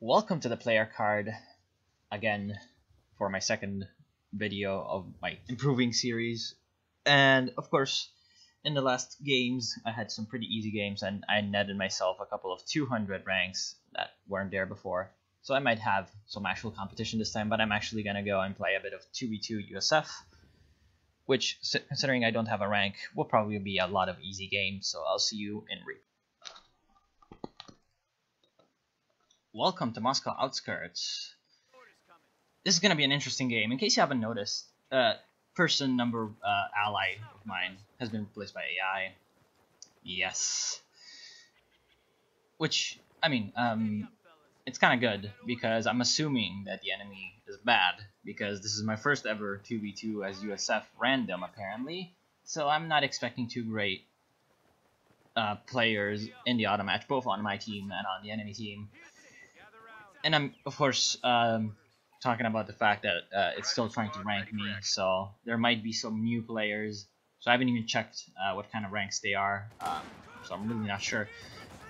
Welcome to the player card again for my second video of my improving series. And of course, in the last games, I had some pretty easy games and I netted myself a couple of 200 ranks that weren't there before. So I might have some actual competition this time, but I'm actually going to go and play a bit of 2v2 USF, which, considering I don't have a rank, will probably be a lot of easy games. So I'll see you in replay. Welcome to Moscow Outskirts. This is going to be an interesting game. In case you haven't noticed, person number ally of mine has been replaced by AI. Yes. Which, I mean, it's kind of good, because I'm assuming that the enemy is bad, because this is my first ever 2v2 as USF random, apparently. So I'm not expecting too great players in the auto match, both on my team and on the enemy team. And I'm, of course, talking about the fact that it's still trying to rank me, so there might be some new players. So I haven't even checked what kind of ranks they are, so I'm really not sure.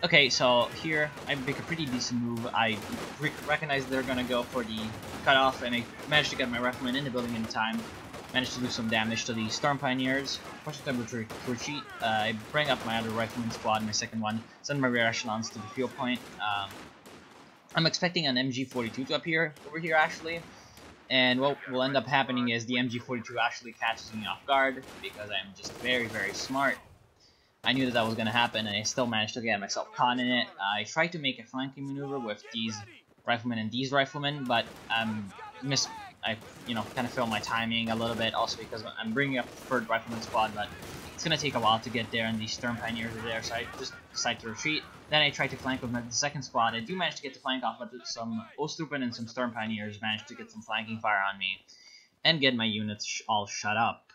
Okay, so here I make a pretty decent move. I recognize they're going to go for the cutoff, and I managed to get my rifleman in the building in time. Managed to do some damage to the Storm Pioneers. Forcing them to retreat. I bring up my other rifleman squad, my second one, send my rear echelons to the field point. I'm expecting an MG42 to appear over here, actually, and what will end up happening is the MG42 actually catches me off guard, because I'm just very, very smart. I knew that was going to happen, and I still managed to get myself caught in it. I tried to make a flanking maneuver with these riflemen and these riflemen, but I kind of failed my timing a little bit, also because I'm bringing up the third rifleman squad, but it's going to take a while to get there, and these Storm Pioneers are there, so I just decided to retreat. Then I tried to flank with the second squad. I do manage to get the flank off, but some CoH2 and some Storm Pioneers managed to get some flanking fire on me and get my units all shut up.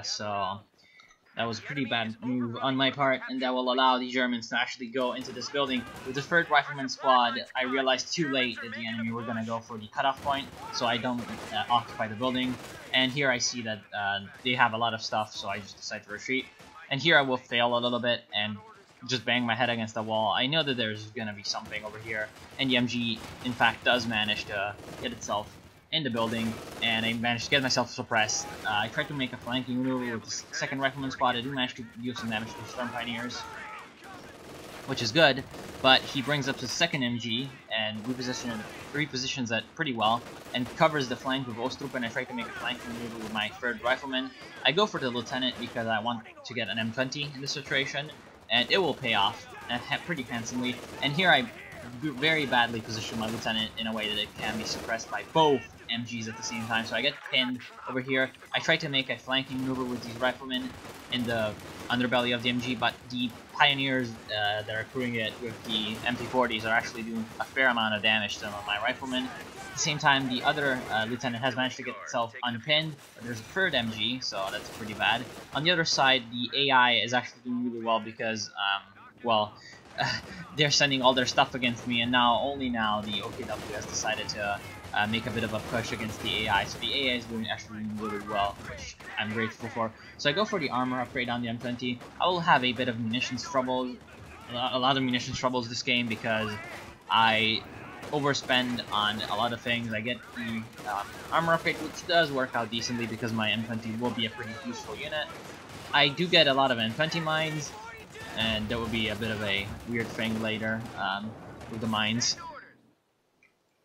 So that was a pretty bad move on my part, and that will allow the Germans to actually go into this building. With the third rifleman squad, I realized too late that the enemy were going to go for the cutoff point, so I don't occupy the building. And here I see that they have a lot of stuff, so I just decide to retreat. And here I will fail a little bit and just bang my head against the wall. I know that there's going to be something over here, and the MG, in fact, does manage to get itself in the building, and I managed to get myself suppressed. I tried to make a flanking maneuver with the second rifleman squad. I do manage to do some damage to the Storm Pioneers, which is good, but he brings up the second MG and repositions it pretty well and covers the flank with CoH2, and I try to make a flanking maneuver with my third rifleman. I go for the lieutenant because I want to get an M20 in this situation, and it will pay off pretty handsomely. And here I very badly position my lieutenant in a way that it can be suppressed by both MGs at the same time, so I get pinned over here. I try to make a flanking maneuver with these riflemen in the underbelly of the MG, but the Pioneers that are crewing it with the MP40s are actually doing a fair amount of damage to my riflemen. At the same time, the other lieutenant has managed to get itself unpinned, but there's a third MG, so that's pretty bad. On the other side, the AI is actually doing really well because, they're sending all their stuff against me, and only now the OKW has decided to make a bit of a push against the AI. So the AI is actually doing really well, which I'm grateful for. So I go for the armor upgrade on the M20. I will have a bit of munitions trouble, a lot of munitions troubles this game, because I overspend on a lot of things. I get the armor upgrade, which does work out decently because my M20 will be a pretty useful unit. I do get a lot of M20 mines, and that would be a bit of a weird thing later with the mines.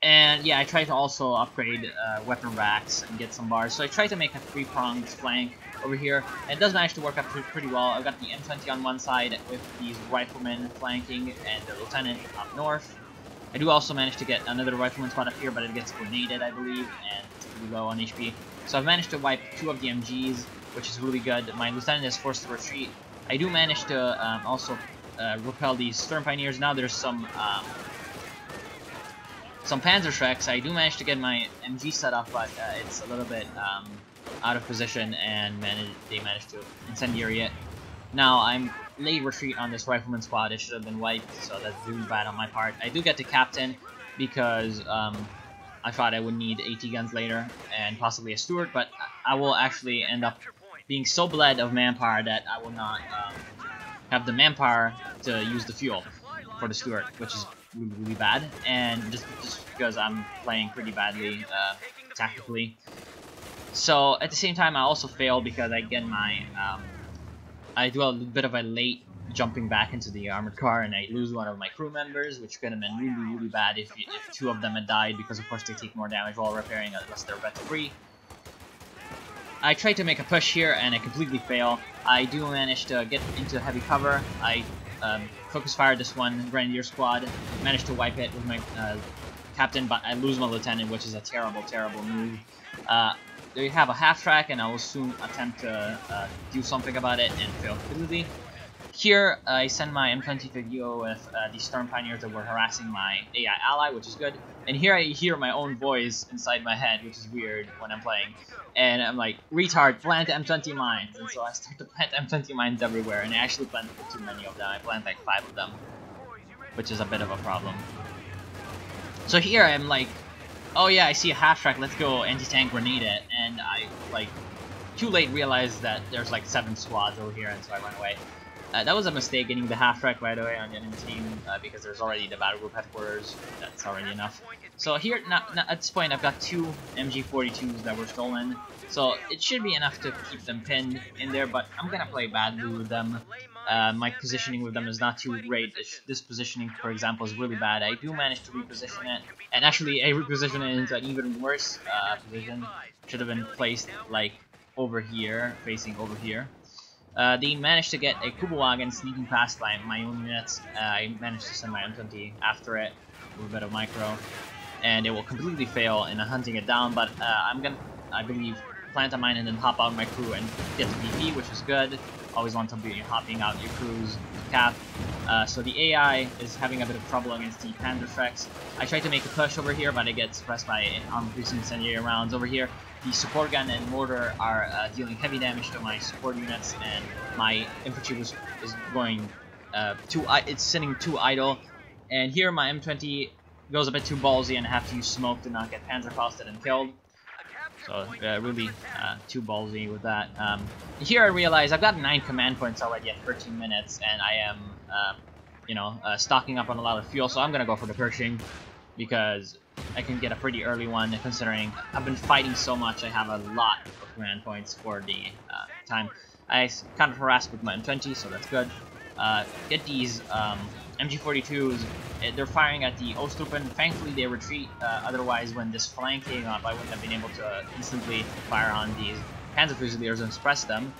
And yeah, I try to also upgrade weapon racks and get some bars. So I try to make a three-pronged flank over here, and it does manage to work out pretty well. I've got the M20 on one side with these riflemen flanking and the lieutenant up north. I do also manage to get another rifleman squad up here, but it gets grenaded, I believe, and it's pretty low on HP. So I've managed to wipe 2 of the MGs, which is really good. My lieutenant is forced to retreat. I do manage to also repel these Storm Pioneers. Now there's some Panzerschrecks. I do manage to get my MG set up, but it's a little bit out of position, and they managed to incendiary it. Now I'm late retreat on this rifleman squad. It should have been wiped, so that's really bad on my part. I do get the captain because I thought I would need AT guns later and possibly a Stewart, but I will actually end up being so bled of manpower that I will not have the manpower to use the fuel. for the Stuart, which is really bad, and just because I'm playing pretty badly tactically. So at the same time, I also fail because I get my I do a bit of a late jumping back into the armored car, and I lose one of my crew members, which could have been really bad if two of them had died, because of course they take more damage while repairing unless they're vet free. I try to make a push here and I completely fail. I do manage to get into heavy cover. I focus fire this one Grenadier squad, managed to wipe it with my captain, but I lose my lieutenant, which is a terrible move. There you have a half track, and I will soon attempt to do something about it and fail completely. Here, I send my M20 to deal with the Storm Pioneers that were harassing my AI ally, which is good. And here I hear my own voice inside my head, which is weird when I'm playing. And I'm like, retard, plant M20 mines. And so I start to plant M20 mines everywhere, and I actually planted too many of them. I planted like 5 of them, which is a bit of a problem. So here I'm like, oh yeah, I see a half track, let's go anti-tank grenade it. And I, like, too late realized that there's like 7 squads over here, and so I run away. That was a mistake getting the half track right away on the enemy team because there's already the battle group headquarters. That's already enough. So here, at this point, I've got 2 MG42s that were stolen. So it should be enough to keep them pinned in there, but I'm gonna play badly with them. My positioning with them is not too great. This positioning, for example, is really bad. I do manage to reposition it, and actually I reposition it into an even worse position. Should have been placed like over here, facing over here. They managed to get a Kubu-wagon sneaking past by my own units. I managed to send my M20 after it with a bit of micro, and it will completely fail in hunting it down, but I'm gonna, I believe, plant a mine and then hop out my crew and get to BP, which is good. Always want to be hopping out your crews to cap. So the AI is having a bit of trouble against the Panzerschrecks. I try to make a push over here, but I get suppressed by armor-piercing incendiary rounds over here. The support gun and mortar are dealing heavy damage to my support units, and my infantry is going it's sitting too idle. And here my M20 goes a bit too ballsy, and I have to use smoke to not get panzerfausted and killed. So really too ballsy with that. Here I realize I've got 9 command points already at 13 minutes, and I am stocking up on a lot of fuel, so I'm gonna go for the Pershing, because I can get a pretty early one, considering I've been fighting so much. I have a lot of command points for the time. I kind of harassed with my M20, so that's good. Get these MG42s. They're firing at the Ostupen. Thankfully, they retreat. Otherwise, when this flank came up, I wouldn't have been able to instantly fire on these Panzer Fusiliers and suppress them.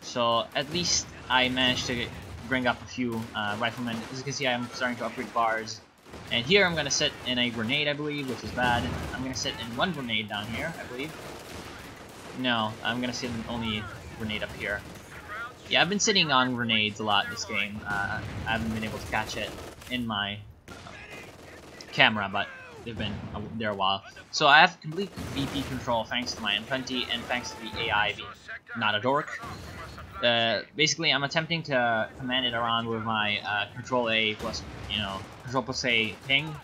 So at least I managed to bring up a few riflemen. As you can see, I'm starting to upgrade bars. And here I'm going to sit in a grenade, I believe, which is bad. I'm going to sit in 1 grenade down here, I believe. No, I'm going to sit in only grenade up here. Yeah, I've been sitting on grenades a lot this game. I haven't been able to catch it in my camera, but they've been there a while. So I have complete BP control thanks to my M20 and thanks to the AI being not a dork. Basically, I'm attempting to command it around with my Control A plus, Control plus A ping.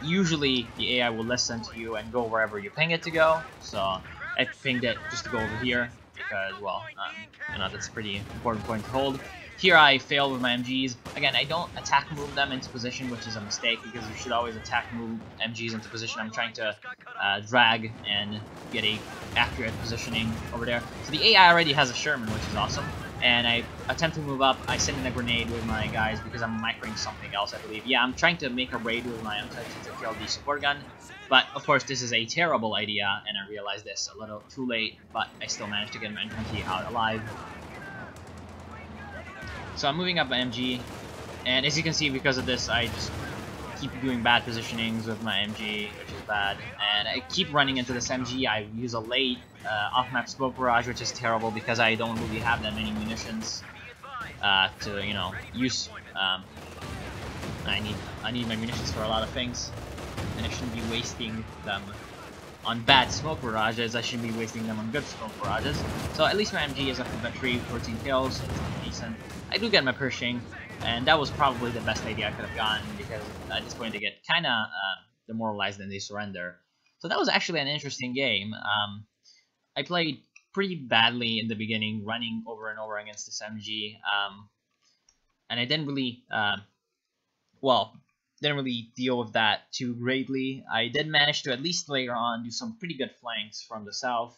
Usually, the AI will listen to you and go wherever you ping it to go. So I pinged it just to go over here because, well, that's a pretty important point to hold. Here I fail with my MGs. Again, I don't attack move them into position, which is a mistake because you should always attack move MGs into position. I'm trying to drag and get a accurate positioning over there. So the AI already has a Sherman, which is awesome. And I attempt to move up. I send in a grenade with my guys because I'm microing something else, I believe. Yeah, I'm trying to make a raid with my M20 to kill the support gun. But, of course, this is a terrible idea, and I realized this a little too late, but I still managed to get my M20 out alive. So I'm moving up my MG, and as you can see, because of this, I just keep doing bad positionings with my MG, which is bad. And I keep running into this MG. I use a late off-map smoke barrage, which is terrible because I don't really have that many munitions to, use. I need my munitions for a lot of things, and I shouldn't be wasting them on bad smoke barrages. I should be wasting them on good smoke barrages. So at least my MG is up to about 14 kills. It's decent. I do get my Pershing, and that was probably the best idea I could have gotten because at this point they get kind of demoralized and they surrender. So that was actually an interesting game. I played pretty badly in the beginning, running over and over against this MG. and I didn't really, well, didn't really deal with that too greatly. I did manage to at least later on do some pretty good flanks from the south.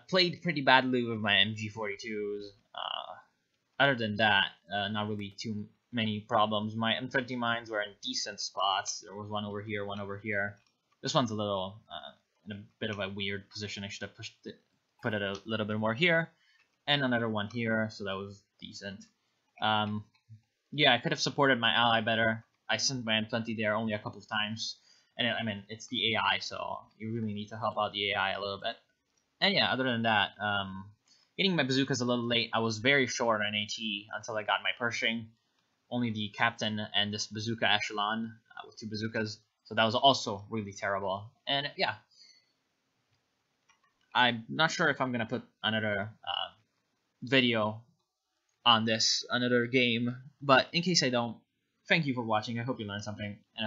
Played pretty badly with my MG42s. Other than that, not really too many problems. My M20 mines were in decent spots. There was one over here, one over here. This one's a little in a bit of a weird position. I should have put it a little bit more here, and another one here, so that was decent. Yeah, I could have supported my ally better. I sent my M20 there only a couple of times, and I mean, it's the AI, so you really need to help out the AI a little bit. And yeah, other than that, getting my bazookas a little late. I was very short on AT until I got my Pershing. Only the captain and this bazooka echelon with 2 bazookas, so that was also really terrible. And yeah, I'm not sure if I'm gonna put another video on this, another game, but in case I don't, thank you for watching. I hope you learned something. And